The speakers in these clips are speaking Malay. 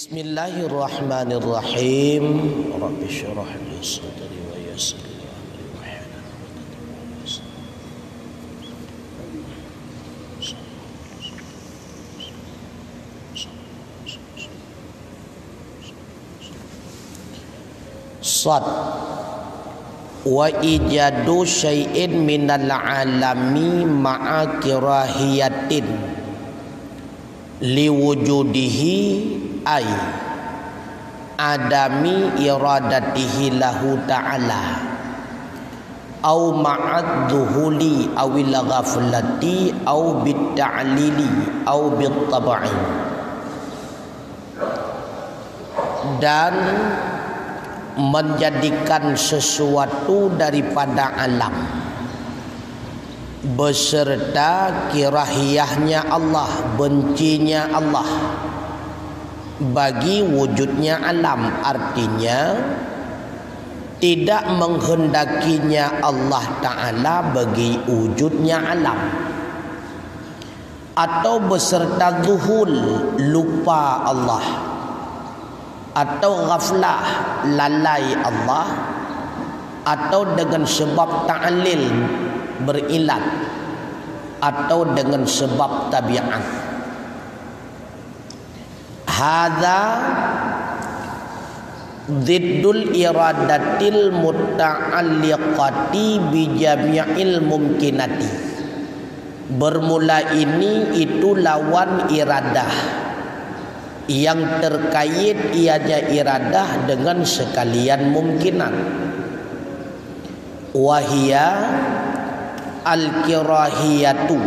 Bismillahirrahmanirrahim. Rabbi syrah li sadri wa yassir li amri wahlul 'uqdatam Sad wa ijadu syai'in minal alami ma'a kirahiyatin liwujudihi ay adami iradatihi lahu ta'ala au ma'ad dhuhuli awil ghaflati au bitta'lili au bittab'i. Dan menjadikan sesuatu daripada alam beserta kirahiyahnya Allah, bencinya Allah bagi wujudnya alam, artinya tidak menghendakinya Allah Ta'ala bagi wujudnya alam, atau beserta zuhul, lupa Allah, atau ghaflah, lalai Allah, atau dengan sebab ta'lil, berilat, atau dengan sebab tabiat. Hadza ziddul iradatil muta'alliqati bi jami'il mumkinati. Bermula ini itu lawan iradah yang terkait ianya iradah dengan sekalian mungkinan. Wahia al-kirahiyatu,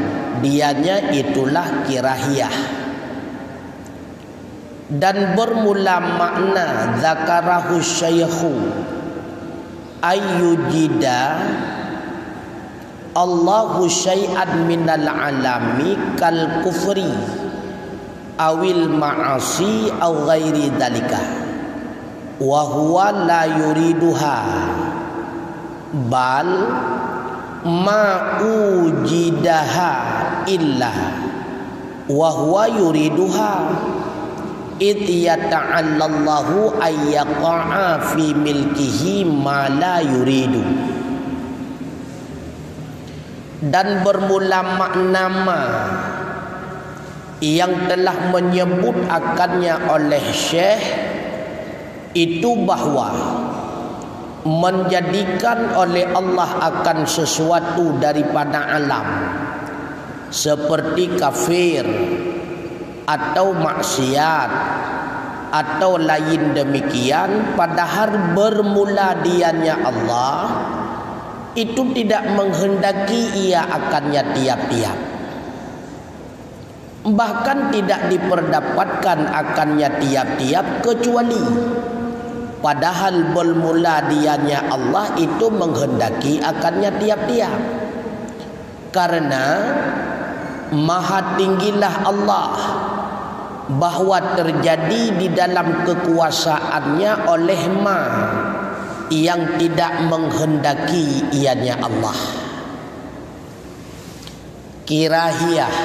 dianya itulah kirahiyah. Dan bermula makna zakarahu syaykhu ayyujida Allahu syai'an minal alami kal kufri awil ma'asi aw ghairi dalika wa huwa la yuriduha bal ma ujidaha illa wa huwa yuriduha id yata'allallahu ayyaqa'a fi milkihi ma la yuridu. Dan bermula makna ma yang telah menyebut akannya oleh Syekh itu bahawa menjadikan oleh Allah akan sesuatu daripada alam seperti kafir atau maksiat atau lain demikian, padahal bermula dianya Allah itu tidak menghendaki ia akannya tiap-tiap, bahkan tidak diperdapatkan akannya tiap-tiap, kecuali padahal bermula dianya Allah itu menghendaki akannya tiap-tiap. Karena maha tinggilah Allah bahawa terjadi di dalam kekuasaannya oleh ma yang tidak menghendaki ianya Allah. Kirahiyah,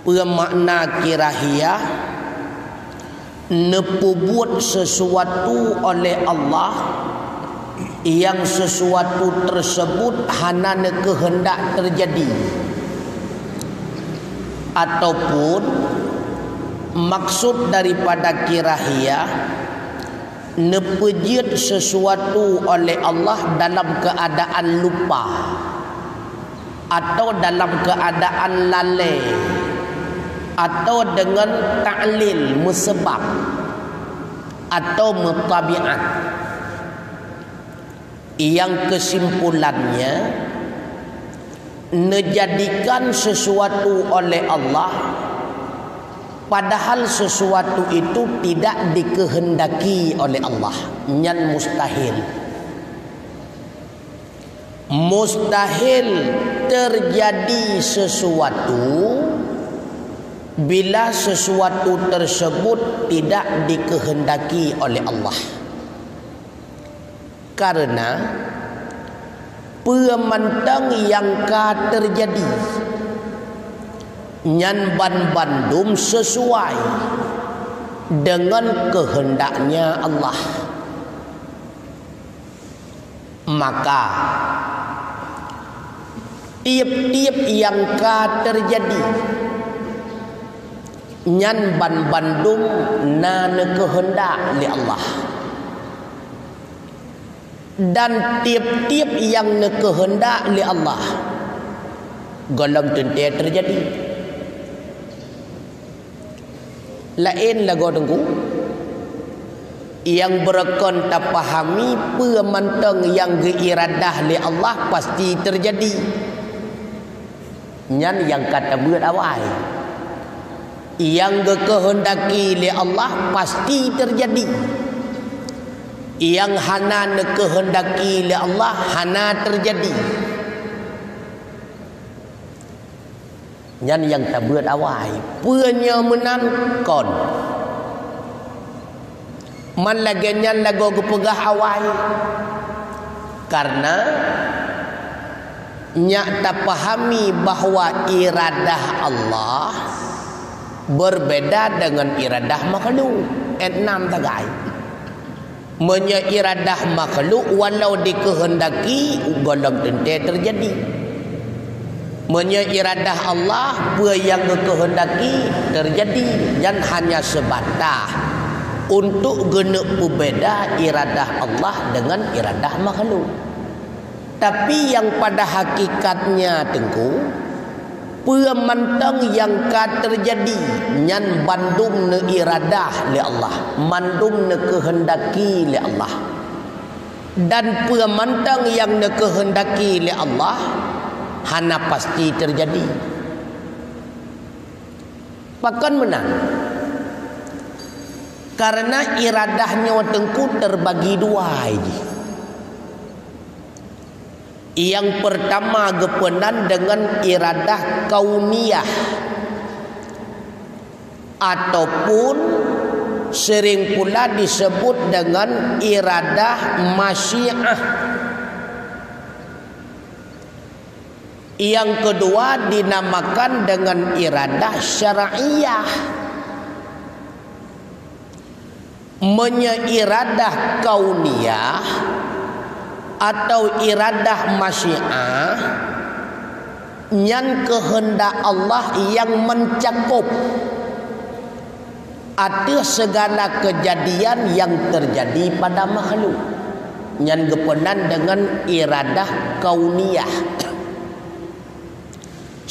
bermakna kirahiyah nepubuat sesuatu oleh Allah yang sesuatu tersebut hana kehendak terjadi, ataupun maksud daripada kirahiyah nepejit sesuatu oleh Allah dalam keadaan lupa atau dalam keadaan lalai atau dengan ta'lil, musebab atau mutabiat, yang kesimpulannya menjadikan sesuatu oleh Allah padahal sesuatu itu tidak dikehendaki oleh Allah, nyan mustahil. Mustahil terjadi sesuatu bila sesuatu tersebut tidak dikehendaki oleh Allah. Karena pemantang yang ka terjadi nyan ban bandum sesuai dengan kehendaknya Allah. Maka tiap-tiap yang ka terjadi nyan bandum na kehendak li Allah, dan tiap-tiap yang kehendak li Allah golong tentu terjadi. Lain lagu tengku yang berkon tak pahami pemantang yang geiradah li Allah pasti terjadi. Nyan yang kata buat awal yang kehendaki li Allah pasti terjadi. Yang hana kehendaki li Allah hana terjadi. Nyan yang tak buat awal punya menangkon man lagi nyan lagu kepegah awal karena nyak tak pahami bahawa iradah Allah berbeda dengan iradah makhluk. Enam tagai menya iradah makhluk walau dikehendaki golong tentu terjadi. Menya iradah Allah apa yang dikehendaki terjadi, dan hanya sebatas untuk guna berbeza iradah Allah dengan iradah makhluk. Tapi yang pada hakikatnya tengku pemantang yang ka terjadi nyan bandum ne iradah li Allah, mandum ne kehendaki li Allah. Dan pemantang yang ne kehendaki li Allah hana pasti terjadi. Bahkan menang karena iradahnya tengku terbagi dua ini. Yang pertama gepenan dengan iradah kauniyah ataupun sering pula disebut dengan iradah masyiah. Yang kedua dinamakan dengan iradah syar'iyah. Iradah kauniyah atau iradah masyiah nyan kehendak Allah yang mencakup atas segala kejadian yang terjadi pada makhluk. Nyan gepenan dengan iradah kauniyah.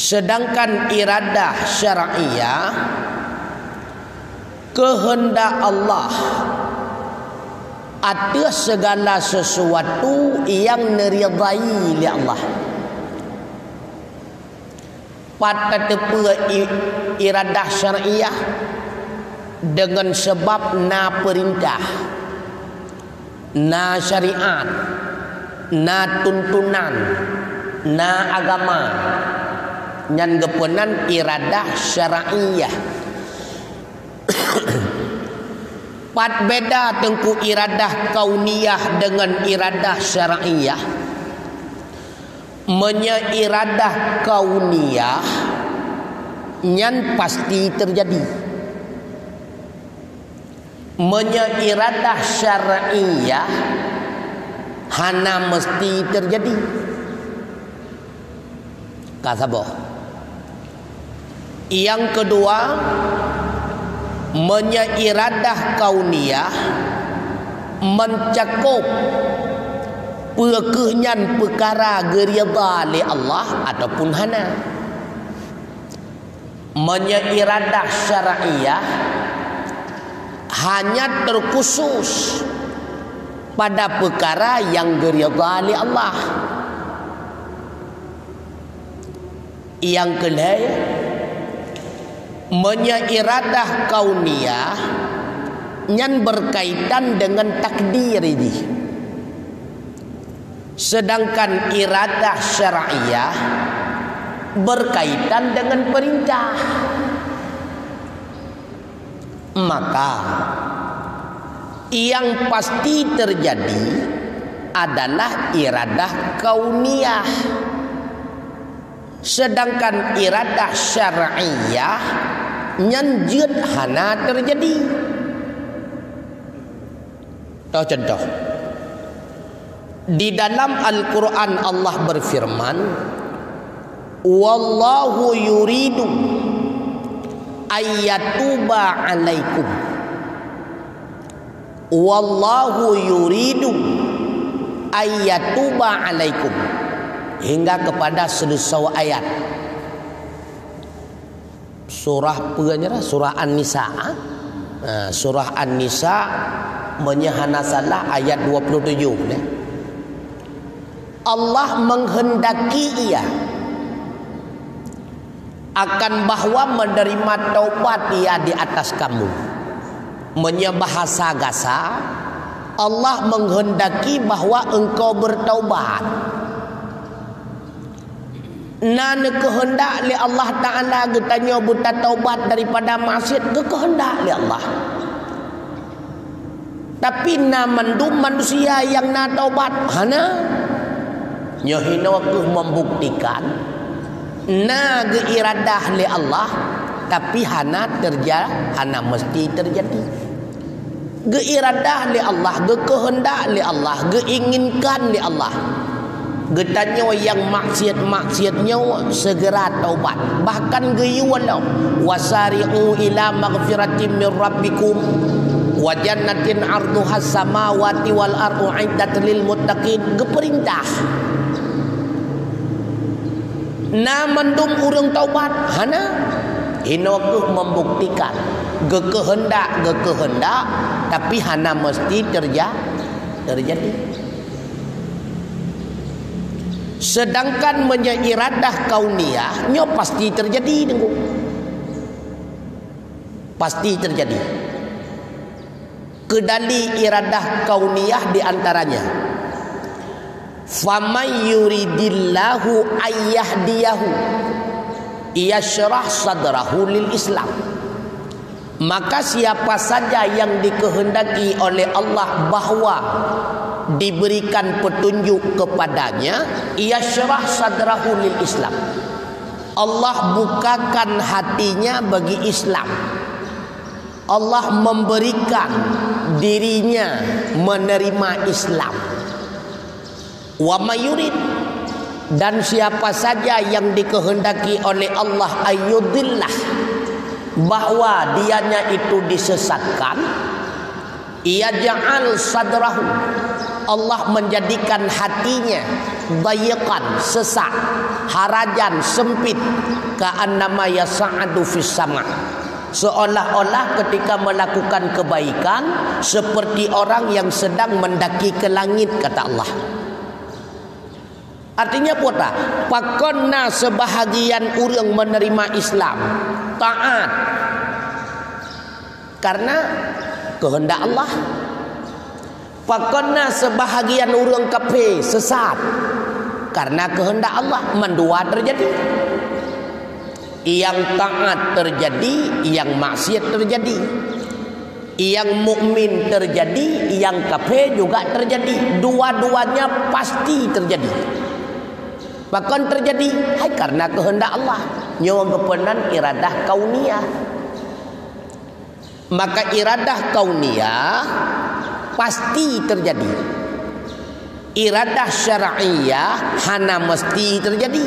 Sedangkan iradah syar'iyah kehendak Allah atas segala sesuatu yang neridai li Allah. Pada tepu iradah syar'iyah dengan sebab na perintah, na syariat, na tuntunan, na agama. Nyan gepenan iradah syar'iyah. Pat beda tengku iradah kauniyah dengan iradah syar'iyah. Iradah kauniyah nyan pasti terjadi. Iradah syar'iyah hana mesti terjadi. Kasabo. Yang kedua iradah kauniyah mencakup pekehnyan perkara geridha li Allah ataupun hana. Iradah syar'iyah hanya terkhusus pada perkara yang geridha li Allah. Yang kedua iradah kauniyah nyan berkaitan dengan takdir ini. Sedangkan iradah syar'iyah berkaitan dengan perintah. Maka yang pasti terjadi adalah iradah kauniyah. Sedangkan iradah syar'iyah nyanjut hana terjadi. Tahu contoh. Di dalam Al-Quran Allah berfirman, wallahu yuridu ayyatuba alaikum. Wallahu yuridu ayyatuba alaikum, hingga kepada selesai ayat. Surah apa? Surah An-Nisa. Surah An-Nisa menyahana salah ayat 27. Allah menghendaki ia akan bahwa menerima taubat ia di atas kamu. Menyebahasa gasa, Allah menghendaki bahwa engkau bertaubat. Nan kehendak li Allah Ta'ala getanya buta taubat daripada maksiat ke kehendak li Allah. Tapi na mandum manusia yang na taubat hana nyohino ke membuktikan na geiradah li Allah, tapi hana mesti terjadi. Geiradah li Allah, gekehendak li Allah, geinginkan li Allah. Getanya yang maksiat-maksiatnya segera taubat. Bahkan geyuwalau wasari'u ila maghfiratin min rabbikum wa jannatin 'arduhas samawati wal ardu 'iddat lil muttaqin. Geperintah na mendum urang taubat hana hinokuh membuktikan gekehendak tapi hana mesti terjadi. Sedangkan iradah kauniyah nyo pasti terjadi dengku. Pasti terjadi. Kedali iradah kauniyah di antaranya faman yuridillahu ayyahdiyahu yashrah sadrahu lil Islam. Maka siapa saja yang dikehendaki oleh Allah bahwa diberikan petunjuk kepadanya, yashrah sadrahu lil Islam, Allah bukakan hatinya bagi Islam. Allah memberikan dirinya menerima Islam. Wa mayurid, dan siapa saja yang dikehendaki oleh Allah ayyudillah, bahwa dianya itu disesatkan, ia ja'al sadrahu, Allah menjadikan hatinya dayiqan, sesak, harajan, sempit, ka'annama yas'adu fis sama', seolah-olah ketika melakukan kebaikan seperti orang yang sedang mendaki ke langit, kata Allah. Artinya apa? Pakonna sebahagian orang menerima Islam, taat karena kehendak Allah. Pakonna sebahagian orang kafir sesat karena kehendak Allah. Mendua terjadi. Yang taat terjadi, yang maksiat terjadi. Yang mukmin terjadi, yang kafir juga terjadi. Dua-duanya pasti terjadi. Bahkan terjadi karena kehendak Allah. Nyawa kepenan iradah kauniyah. Maka iradah kauniyah pasti terjadi. Iradah syar'iyah hana mesti terjadi.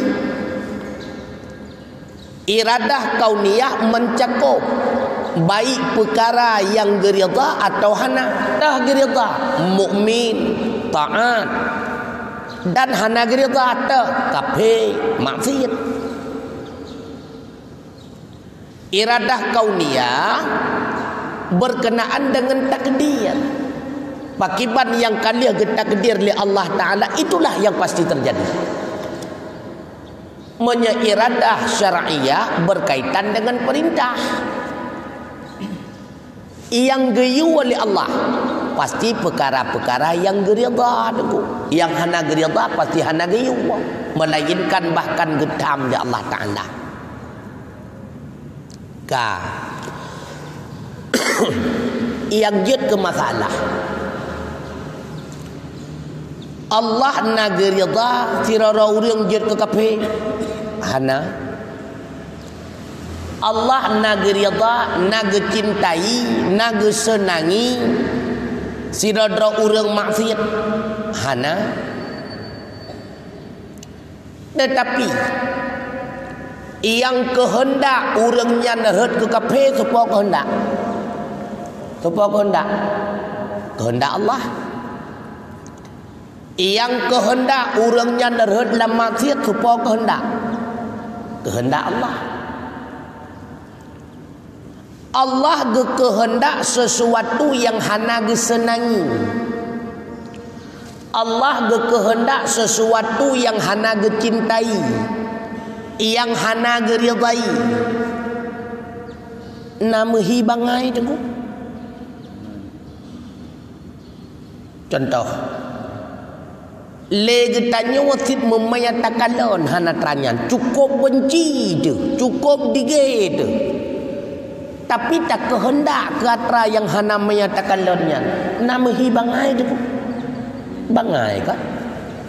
Iradah kauniyah mencakup baik perkara yang geridha atau hana. Dah geridha mukmin taat, dan hana geridha atau kafir maksiat. Iradah kauniyah berkenaan dengan takdir. Pakiban yang kalian takdir oleh Allah Ta'ala, itulah yang pasti terjadi. Iradah syar'iyah berkaitan dengan perintah. Yang geyu oleh Allah pasti perkara-perkara yang geridha. Yang hana geridha pasti hana geyu, melainkan bahkan getam di Allah Ta'ala. Yang jid ke masalah Allah na geridha tirara urang jid ke kafir hana. Allah na geridha, na gecintai, na gesenangi sidadra urang maksiat hana. Tetapi yang kehendak urangnya nerhut ke kafe supaya kehendak. Supaya kehendak Allah. Yang kehendak urangnya nerhut dalam maksiat supaya kehendak Allah. Allah kehendak sesuatu yang hana disenangi. Allah kehendak sesuatu yang hana dicintai, yang hana diridai. Nama hibangai tu. Contoh, lagi tanya wasit memayatakan lon hana teranyan cukup benci je, cukup digit je. Tapi tak kehendak kata yang hana menyatakan lonnya. Nama hibangai tu. Bangai kan?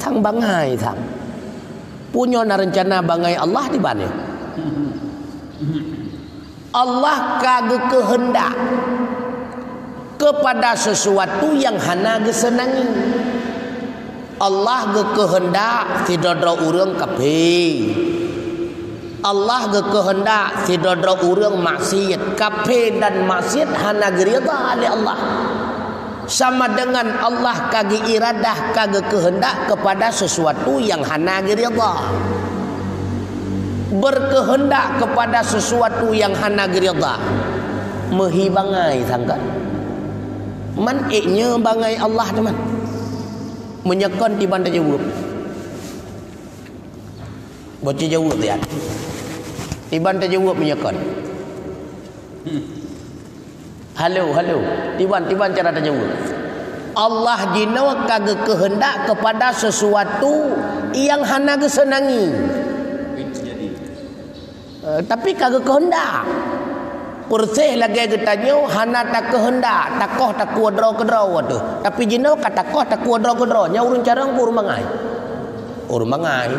Thang bangai thang. Punya rencana bangai Allah di mana? Allah kagak kehendak kepada sesuatu yang hana disenangi. Allah kehendak sidadra urang kafe. Allah kehendak sidadra urang maksiat. Kafe dan maksiat hana gerida oleh Allah. Sama dengan Allah kagak iradah, kagak kehendak kepada sesuatu yang hana gerida. Berkehendak kepada sesuatu yang hana gerida. Mehibangai sangka. Man iknya bangai Allah teman. Menyekon di bandar jawab. Baca jawab dia. Di bandar jawab menyekon. Halo. Tiban cara terjawab. Allah jina kagak kehendak kepada sesuatu yang hana disenangi. Tapi kagak kehendak. Persih lagi getanya hana tak kehendak, takoh tak kuadra-kedra tu. Tapi jina kata takoh tak kuadra-kedra, nya urang carang urang mangai.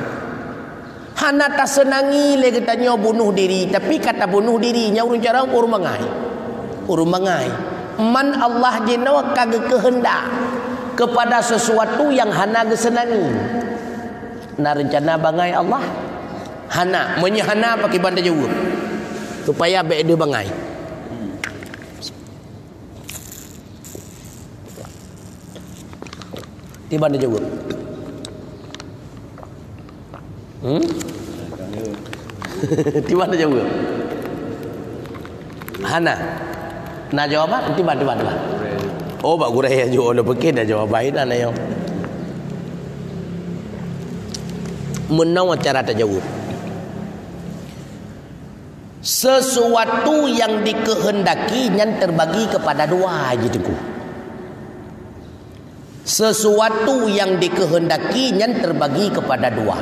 Hana tak senangi lagi getanya bunuh diri, tapi kata bunuh diri nya urang carang urang mangai. Man Allah jina kagak kehendak kepada sesuatu yang hana disenangi. Na rencana bangai Allah hana menyahana pakai bandar jawab supaya baik dia bangai. Di bandar jawab. Di bandar jawab. Hana. Nak jawab apa? Tiba. Oh, bak gurai yang jawab nak pergi dah jawab baik dah nayo. Menang cara terjawab. Sesuatu yang dikehendaki yang terbagi kepada dua gitu. Sesuatu yang dikehendaki yang terbagi kepada dua.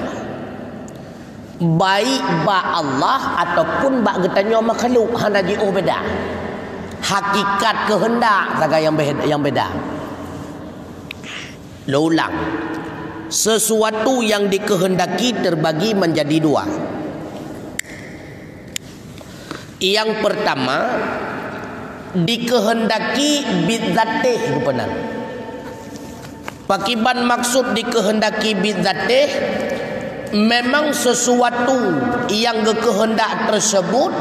Baik ba Allah ataupun ba getanya makhluk hana ji'u beda. Hakikat kehendak saga yang beda. Ulang. Sesuatu yang dikehendaki terbagi menjadi dua. Yang pertama dikehendaki bidzatih rupanan. Pakiban maksud dikehendaki bidzatih memang sesuatu yang kehendak tersebut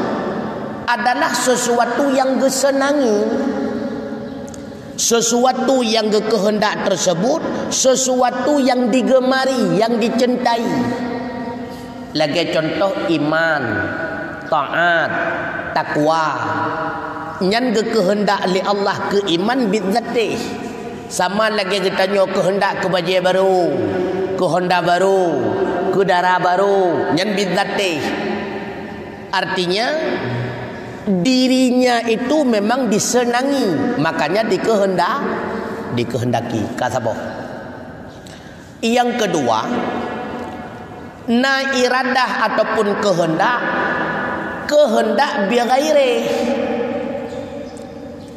adalah sesuatu yang disenangi. Sesuatu yang kehendak tersebut sesuatu yang digemari, yang dicintai. Lagi contoh iman, taat, takwa. Yang kehendak li Allah ke iman bidzatih. Sama lagi kita tanya kehendak ke baju baru, ke Honda baru, ke darah baru, yang bidzatih. Artinya dirinya itu memang disenangi, makanya dikehendaki. Kata boh. Yang kedua, na iradah ataupun kehendak bighairi.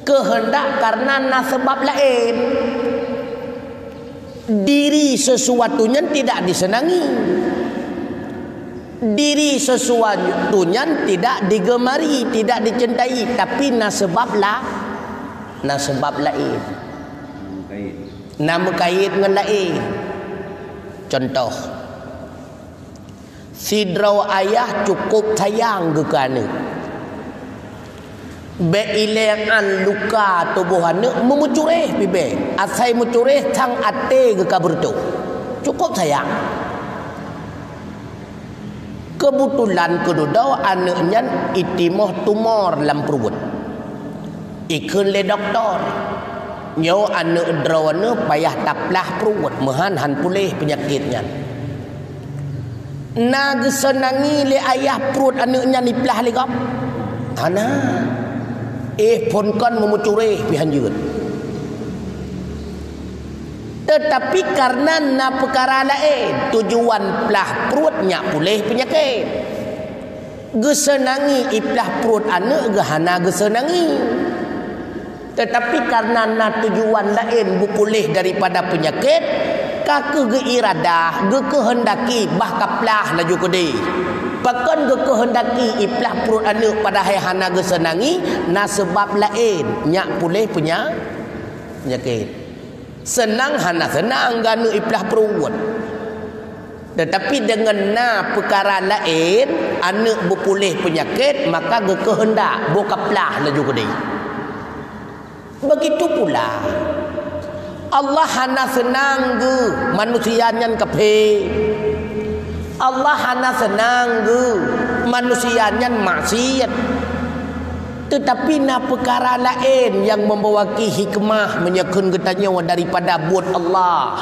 Kehendak karena na sebab lain. Diri sesuatunya tidak disenangi. Diri sesuatunya tidak digemari, tidak dicintai, tapi nasebab lain. Nama kait dengan lain. Contoh, sidrau ayah cukup sayang ke anak. Beilean luka tubuh anak memucureh bibe. Asai mucureh tang ate ke kabur tu. Cukup sayang. Kebetulan kedua anaknya itimoh tumor dalam perut. Ikun le doktor. Nyo anak drawana payah taplah perut. Mehan han pulih penyakitnya. Na gesenangi le ayah perut anaknya ni pelah le kap. Ana. Pon kan memucureh pihan juga. Tetapi karena na perkara lain, tujuan pelah perutnya pulih penyakit. Gesenangi iplah perut anak gehana gesenangi. Tetapi karena na tujuan lain bupulih daripada penyakit, kake ge iradah, ge kehendaki bah kaplah laju kedi. Pakan ge kehendaki iplah perut anak pada hana gesenangi, na sebab lain nyak pulih penyakit. Senang hana senang ganu iplah perut. Tetapi dengan na perkara lain anak berpulih penyakit, maka ge kehendak bokaplah laju kedi. Begitu pula Allah hana senang ge manusia nyan kafe. Allah hana senang ge manusia nyan maksiat. Tetapi na perkara lain yang membawaki hikmah menyekun getanya daripada buat Allah.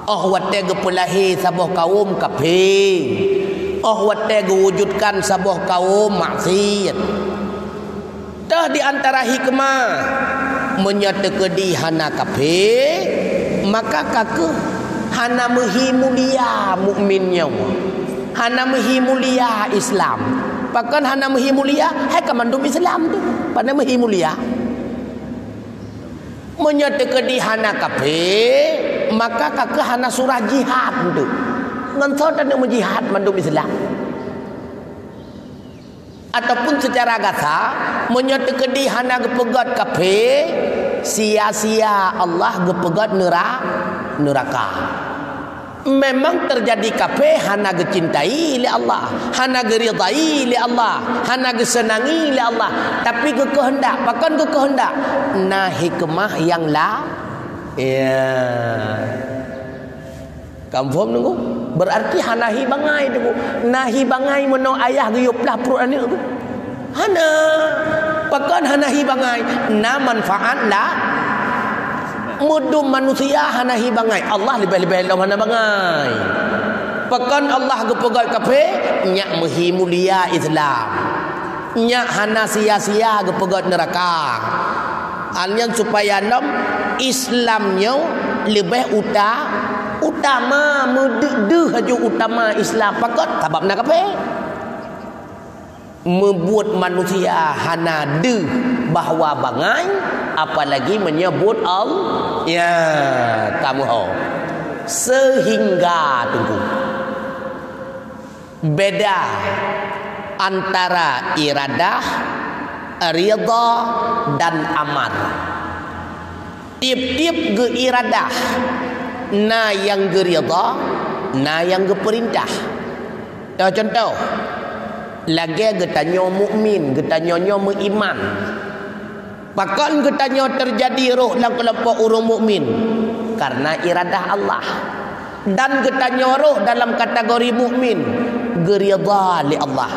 Oh wate ge pelahi sabuh kaum kafir. Oh wate ge wujudkan sabuh kaum maksiat. Tah di antara hikmah menyatekedi hana kafir, maka kake hana mehi mulia mukminnya. Hana mehi mulia Islam. Bahkan hana mehi mulia hai kamandum Islam tu. Pada mehi mulia. Menyatekedi hana kafir, maka kake hana surah jihad tu. Ngan tak nak jihad mandum Islam. Ataupun secara gasa menyatekedi hana gepegat kafir, sia-sia Allah gepegat neraka. Memang terjadi kafir hana gecintai oleh Allah, hana geridai oleh Allah, hana gesenangi oleh Allah, tapi ge kehendak, bahkan ge kehendak nah hikmah yang la ya. Kamu faham nunggu? Berarti hana hi bangai tu. Nahi bangai meno ayah ge yoplah perut anak tu. Hana. Bahkan hana hi bangai na manfaat la mudum manusia hana hi bangai. Allah lebih-lebih dalam hana bangai. Bahkan Allah ge pegat kafir nyak mehi mulia Islam. Nyak hana sia-sia ge pegat neraka. Alnya supaya nom Islamnya lebih utama mendeh haju utama Islam pakat sebab nak apa? Membuat manusia hana deh bahawa bangai, apalagi menyebut Allah. Ya, kamu ho. Sehingga tunggu. Beda antara iradah, ridha dan amar. Tiap-tiap ge iradah na yang geridha, na yang geperintah. Contoh, lagi getanyo mukmin, getanyo beriman. Bahkan getanyo terjadi roh dalam kelompok orang mukmin karena iradah Allah. Dan getanyo roh dalam kategori mukmin, geridha li Allah.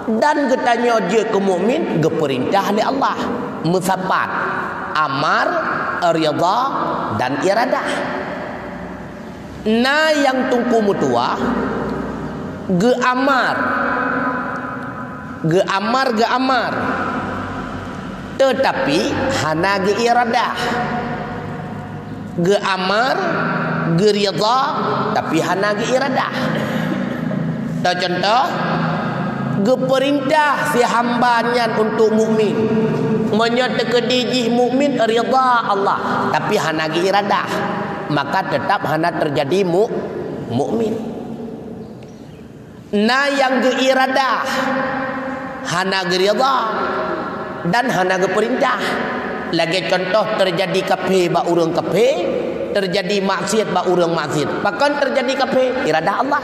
Dan getanyo dia ke mukmin, geperintah li Allah. Musabat, amar, ridha dan iradah. Na yang tungku mutua geamar tetapi hana ge iradah. Geamar geridha tapi hana ge iradah. Contoh geperintah si hambanya untuk mukmin menyatekedi jih mukmin ridha Allah tapi hana ge iradah, maka tetap hana terjadi mukmin. Na yang ge iradah hana ge ridha dan hana ge perintah, Lagi contoh terjadi kafir ba urang kafir, terjadi maksiat ba urang maksiat. Bahkan terjadi kafir iradah Allah.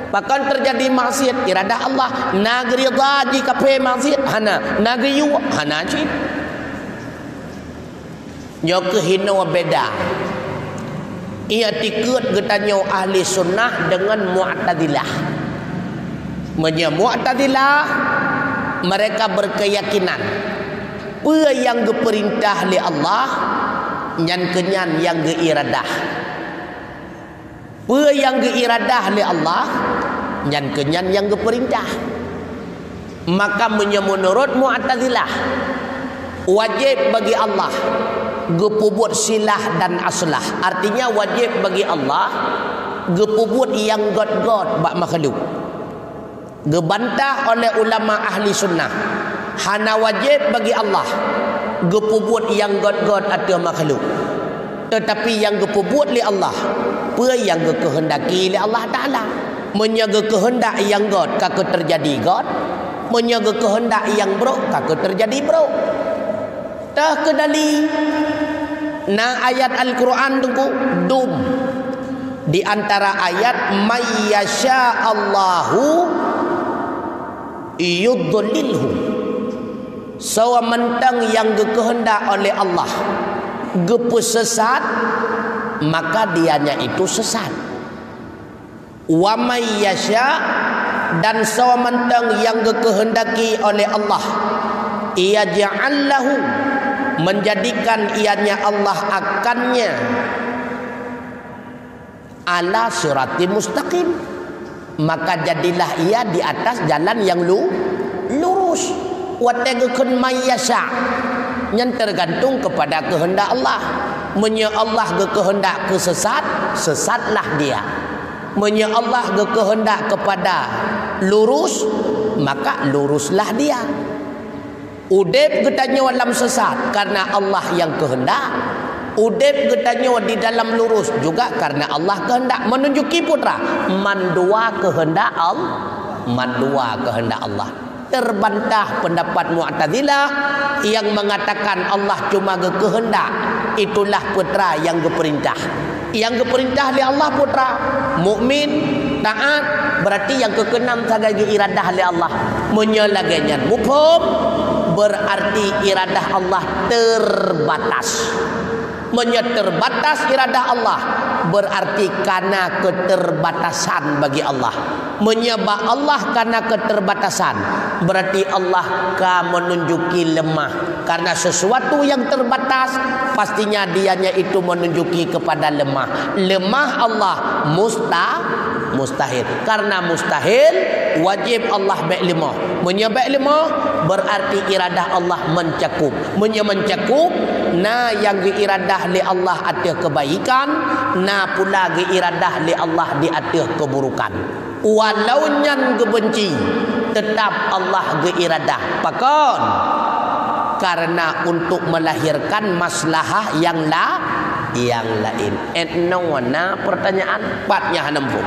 Bahkan terjadi maksiat iradah Allah. Nagri dhaji kafir maksiat hana, nagri yu hana cip. Nyo kehino beda. Ia tikut getanyo ahli sunnah dengan Mu'tazilah. Mu'tazilah mereka berkeyakinan apa yang diperintah oleh Allah nyan kenyan yang geiradah. Apa yang geiradah oleh Allah nyan kenyan yang diperintah. Maka menurut Mu'tazilah wajib bagi Allah gepubut silah dan aslah. Artinya wajib bagi Allah gepubut yang god-god bak makhluk. Gebantah oleh ulama ahli sunnah. Hana wajib bagi Allah gepubut yang god-god atau makhluk. Tetapi yang gepubut li Allah apa yang kehendaki li Allah Ta'ala. Menjaga kehendak yang god kaka terjadi god, menjaga kehendak yang bro kaka terjadi bro. Tak kedali na ayat Al-Quran tunggu dum di antara ayat mayyasha Allahu yudlilhu. Sawa mentang yang dikehendak oleh Allah gepesesat, maka dianya itu sesat. Wa mayyasha, dan sawa mentang yang dikehendaki oleh Allah ia ja'allahu, menjadikan ianya Allah akannya ala sirati mustaqim, maka jadilah ia di atas jalan yang lurus. Wategukan mayyasha, yang tergantung kepada kehendak Allah. Menye Allah kehendak kesesat, sesatlah dia. Menye Allah kehendak kepada lurus, maka luruslah dia. Udep getanyo dalam sesat karena Allah yang kehendak. Udep getanyo di dalam lurus juga karena Allah kehendak. Menunjuki putra mandua kehendak Allah, mandua kehendak Allah. Terbantah pendapat Mu'tazilah yang mengatakan Allah cuma kehendak. Itulah putra yang diperintah. Yang diperintah oleh Allah putra mukmin taat, berarti yang keenam sahaja iradah oleh Allah. Menyelaganya mufhum, berarti iradah Allah terbatas. Terbatas iradah Allah berarti karena keterbatasan bagi Allah. Menyebab Allah karena keterbatasan berarti Allah ka menunjuki lemah. Karena sesuatu yang terbatas pastinya dianya itu menunjuki kepada lemah. Lemah Allah mustahil. Karena mustahil wajib Allah baik lemah. Menyebab lemah berarti iradah Allah mencakup. Mencakup na yang diiradah li Allah atas kebaikan, na pula diiradah li Allah di atas keburukan. Walau nyan gebenci, tetap Allah diiradah. Pakon karena untuk melahirkan maslahah yang lain. Etno na pertanyaan patnya hanempung.